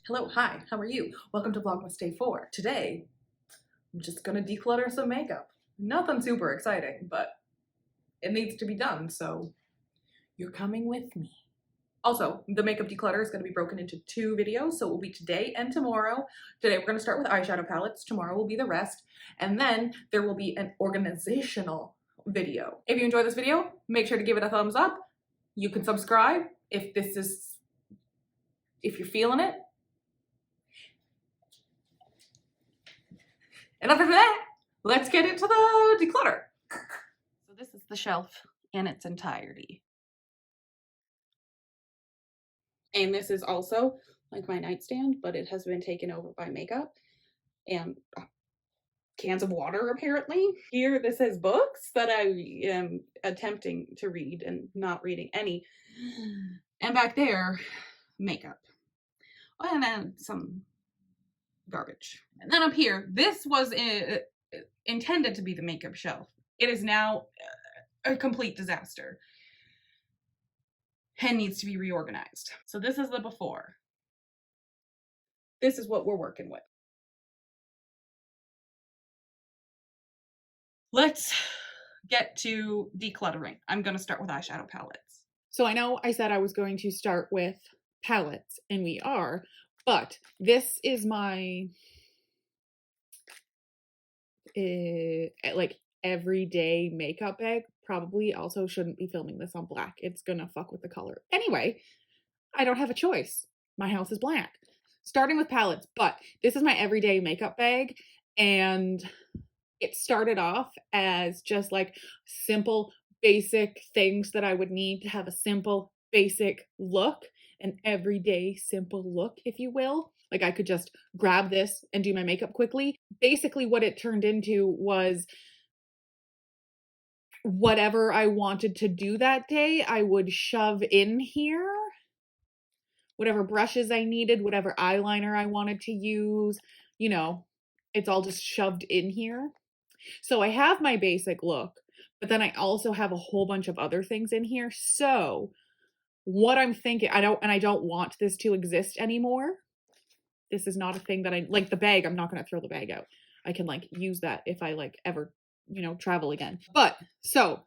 Hello, hi, how are you? Welcome to Vlogmas Day 4. Today, I'm just gonna declutter some makeup. Nothing super exciting, but it needs to be done, so you're coming with me. Also, the makeup declutter is gonna be broken into 2 videos, so it will be today and tomorrow. Today we're gonna start with eyeshadow palettes, tomorrow will be the rest, and then there will be an organizational video. If you enjoyed this video, make sure to give it a thumbs up. You can subscribe if you're feeling it. And other than that, let's get into the declutter. So this is the shelf in its entirety. And this is also like my nightstand, but it has been taken over by makeup and cans of water apparently. Here this is books that I am attempting to read and not reading any. And back there, makeup. And then some garbage. And then up here, this was intended to be the makeup shelf. It is now a complete disaster and needs to be reorganized. So this is the before. This is what we're working with. Let's get to decluttering. I'm going to start with eyeshadow palettes. So I know I said I was going to start with palettes, and we are, but this is my like everyday makeup bag. Probably also shouldn't be filming this on black. It's gonna fuck with the color. Anyway, I don't have a choice. My house is black. Starting with palettes, but this is my everyday makeup bag, and it started off as just like simple, basic things that I would need to have a simple, basic look, an everyday simple look, if you will. Like I could just grab this and do my makeup quickly. Basically what it turned into was whatever I wanted to do that day, I would shove in here. Whatever brushes I needed, whatever eyeliner I wanted to use, you know, it's all just shoved in here. So I have my basic look, but then I also have a whole bunch of other things in here. So what I'm thinking, I don't want this to exist anymore. This is not a thing that I like. The bag, I'm not going to throw the bag out. I can like use that if I like ever, you know, travel again. But so,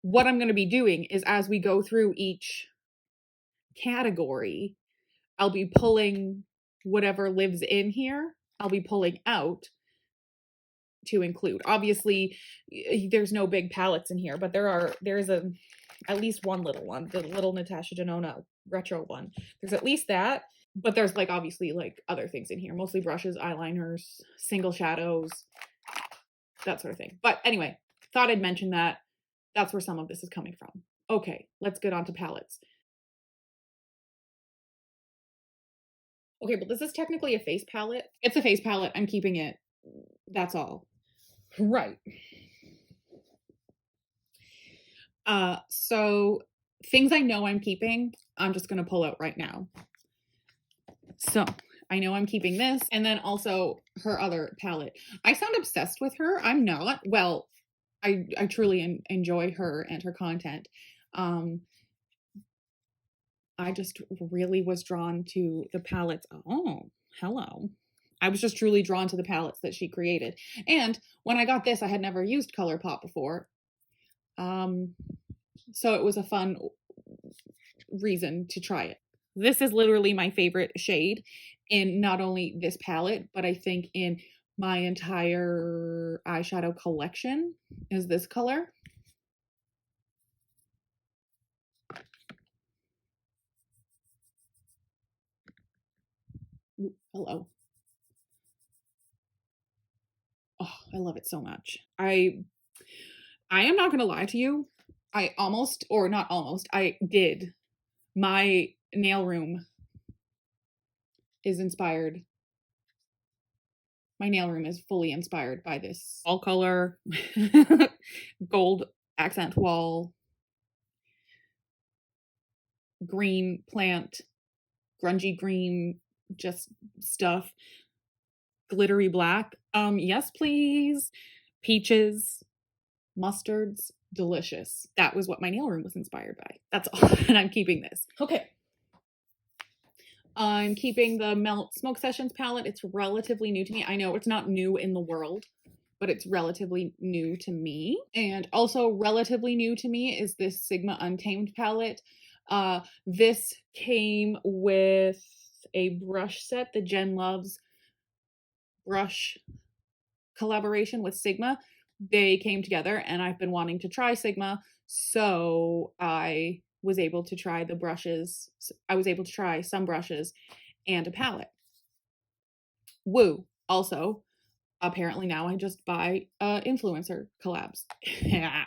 what I'm going to be doing is as we go through each category, I'll be pulling whatever lives in here. I'll be pulling out to include. Obviously, there's no big palettes in here, but there's at least one little one, the little Natasha Denona retro one. There's at least that. But there's like obviously like other things in here, mostly brushes, eyeliners, single shadows, that sort of thing. But anyway, thought I'd mention that. That's where some of this is coming from. Okay, let's get on to palettes. Okay, but this is technically a face palette. It's a face palette. I'm keeping it. That's all. Right. So things I know I'm keeping, I'm just going to pull out right now. So I know I'm keeping this, and then also her other palette. I sound obsessed with her. I'm not. Well, I truly enjoy her and her content. I just really was drawn to the palettes. Oh, hello. I was just truly drawn to the palettes that she created. And when I got this, I had never used ColourPop before. So it was a fun reason to try it. This is literally my favorite shade in not only this palette, but I think in my entire eyeshadow collection is this color. Ooh, hello. Oh, I love it so much. I am not going to lie to you. I almost, or not almost, I did. My nail room is inspired. My nail room is fully inspired by this all color gold accent wall, green plant, grungy green, just stuff, glittery black. Yes, please. Peaches, mustards, delicious. That was what my nail room was inspired by. That's all. And I'm keeping this. Okay. I'm keeping the Melt Smoke Sessions palette. It's relatively new to me. I know it's not new in the world, but it's relatively new to me. And also relatively new to me is this Sigma Untamed palette. This came with a brush set, the Jen Loves brush collaboration with Sigma. They came together and I've been wanting to try Sigma, so I was able to try the brushes. I was able to try some brushes and a palette. Woo. Also, apparently now I just buy influencer collabs.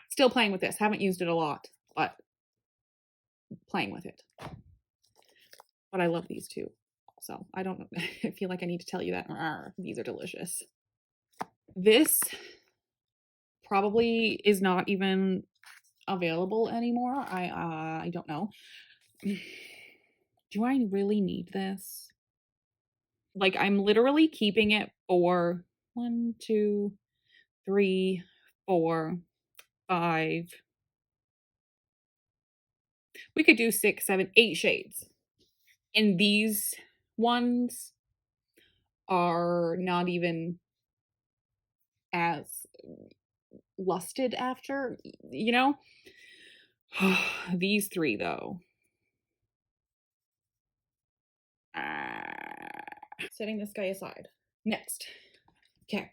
Still playing with this. Haven't used it a lot, but playing with it. But I love these two. So I don't know. I feel like I need to tell you that. These are delicious. This probably is not even available anymore. I don't know. Do I really need this? Like, I'm literally keeping it for 1, 2, 3, 4, 5. We could do 6, 7, 8 shades. And these ones are not even as lusted after, you know? These 3 though. Setting this guy aside. Next. Okay.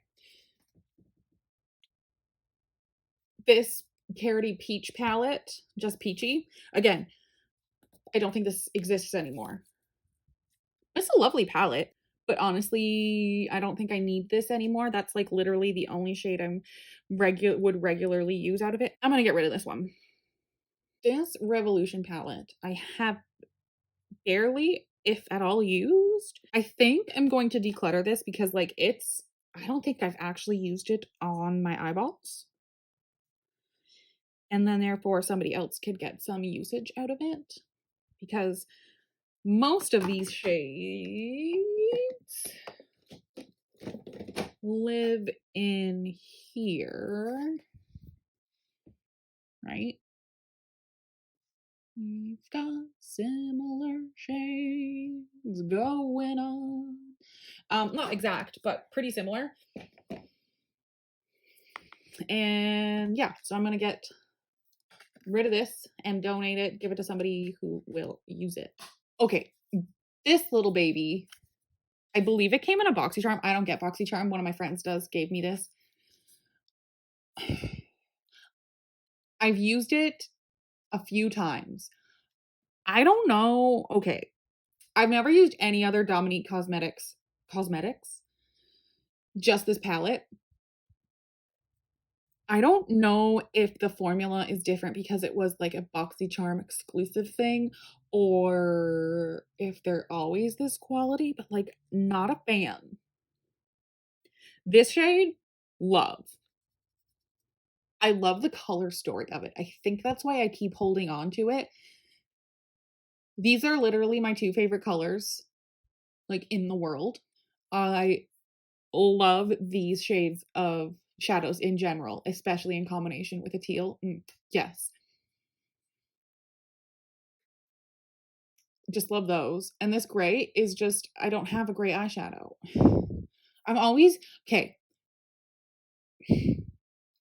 This Carroty Peach palette, just peachy. Again, I don't think this exists anymore. It's a lovely palette, but honestly, I don't think I need this anymore. That's like literally the only shade I'm would regularly use out of it. I'm gonna get rid of this one. This Revolution palette, I have barely, if at all, used. I think I'm going to declutter this because like I don't think I've actually used it on my eyeballs. And then therefore somebody else could get some usage out of it because most of these shades live in here, right? We've got similar shades going on. Not exact, but pretty similar. And yeah, so I'm gonna get rid of this and donate it, give it to somebody who will use it. Okay, this little baby, I believe it came in a BoxyCharm. I don't get BoxyCharm. One of my friends does, gave me this. I've used it a few times. I don't know. Okay. I've never used any other Dominique Cosmetics. Just this palette. I don't know if the formula is different because it was like a BoxyCharm exclusive thing or if they're always this quality, but like not a fan. This shade, love. I love the color story of it. I think that's why I keep holding on to it. These are literally my 2 favorite colors, like in the world. I love these shades of shadows in general, especially in combination with a teal. Yes. Just love those. And this gray is just, I don't have a gray eyeshadow. I'm always, okay.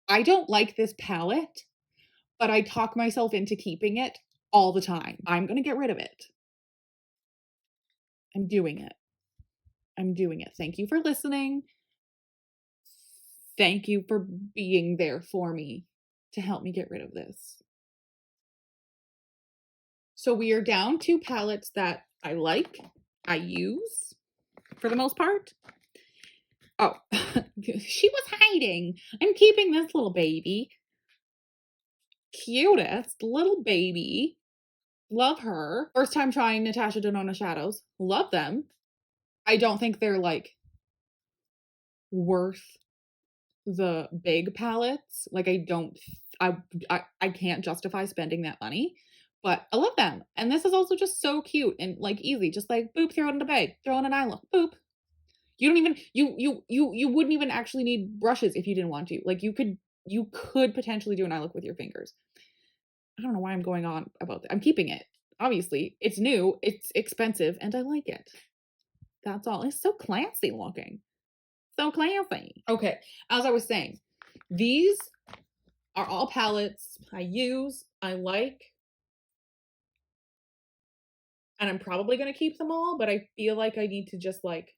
I don't like this palette, but I talk myself into keeping it all the time. I'm going to get rid of it. I'm doing it. I'm doing it. Thank you for listening. Thank you for being there for me to help me get rid of this. So we are down to palettes that I like, I use for the most part. Oh, she was hiding. I'm keeping this little baby. Cutest little baby. Love her. First time trying Natasha Denona shadows. Love them. I don't think they're like worth the big palettes. Like I can't justify spending that money, but I love them. And this is also just so cute and like easy. Just like boop, throw it in a bag, throw in an eye look, boop. You don't even you wouldn't even actually need brushes if you didn't want to. Like you could potentially do an eye look with your fingers. I don't know why I'm going on about that. I'm keeping it. Obviously, it's new, it's expensive, and I like it. That's all. It's so classy looking. So classy. Okay, as I was saying, these are all palettes I use, I like, and I'm probably gonna keep them all, but I feel like I need to just like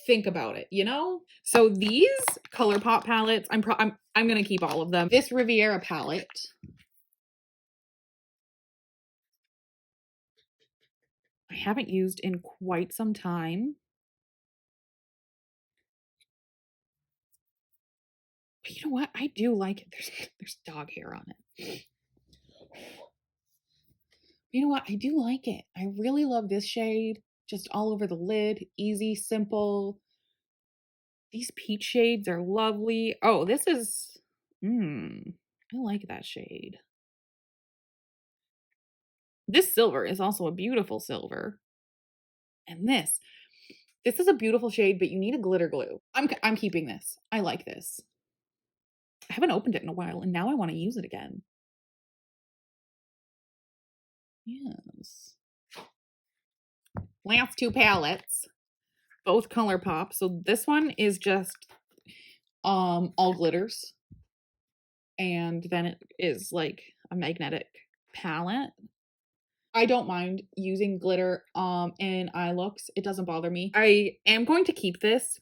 think about it, you know? So these ColourPop palettes, I'm gonna keep all of them. This Riviera palette, I haven't used in quite some time. But you know what? I do like it. There's dog hair on it. You know what? I do like it. I really love this shade. Just all over the lid. Easy, simple. These peach shades are lovely. Oh, this is, I like that shade. This silver is also a beautiful silver. And this is a beautiful shade, but you need a glitter glue. I'm keeping this. I like this. I haven't opened it in a while, and now I want to use it again. Yes. Last two palettes, both ColourPop. So this one is just all glitters, and then it is like a magnetic palette. I don't mind using glitter in eye looks. It doesn't bother me. I am going to keep this.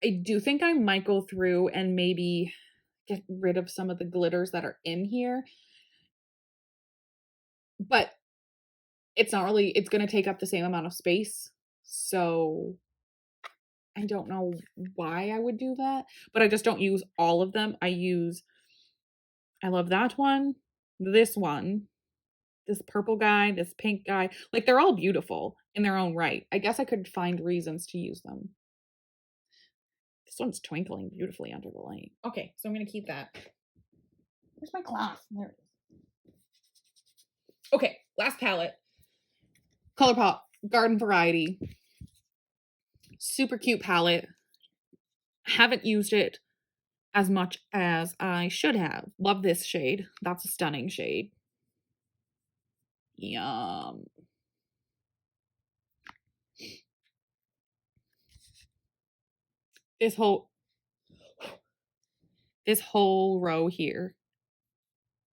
I do think I might go through and maybe get rid of some of the glitters that are in here. But it's not really, it's going to take up the same amount of space. So I don't know why I would do that, but I just don't use all of them. I love that one, this one, this purple guy, this pink guy. Like, they're all beautiful in their own right. I guess I could find reasons to use them. This one's twinkling beautifully under the light. Okay, so I'm going to keep that. Where's my cloth? There it is. Okay, last palette. ColourPop Garden Variety. Super cute palette. Haven't used it as much as I should have. Love this shade. That's a stunning shade. Yum. This whole row here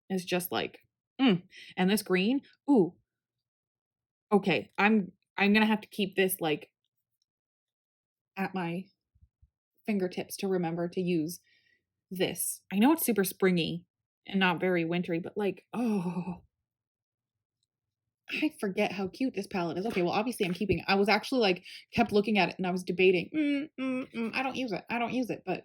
is just like, and this green, ooh. Okay, I'm gonna have to keep this like at my fingertips to remember to use this. I know it's super springy and not very wintry, but like, oh, I forget how cute this palette is. Okay, well, obviously I'm keeping it. I was actually like, kept looking at it and I was debating, I don't use it, but,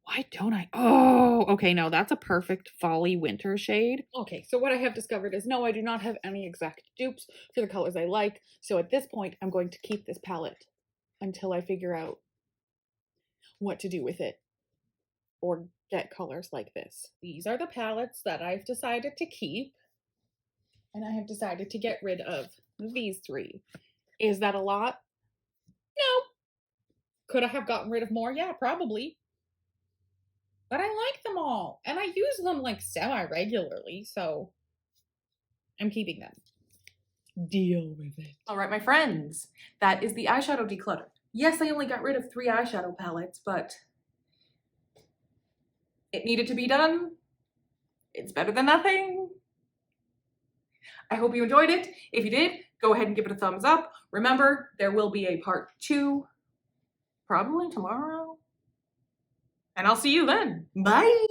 why don't I? Oh, okay, no, that's a perfect folly winter shade. Okay, so what I have discovered is no, I do not have any exact dupes for the colors I like. So at this point, I'm going to keep this palette until I figure out what to do with it or get colors like this. These are the palettes that I've decided to keep. And I have decided to get rid of these three. Is that a lot? No. Could I have gotten rid of more? Yeah, probably. But I like them all. And I use them like semi-regularly, so I'm keeping them. Deal with it. All right, my friends, that is the eyeshadow declutter. Yes, I only got rid of 3 eyeshadow palettes, but it needed to be done. It's better than nothing. I hope you enjoyed it. If you did, go ahead and give it a thumbs up. Remember, there will be a part 2 probably tomorrow. And I'll see you then. Bye.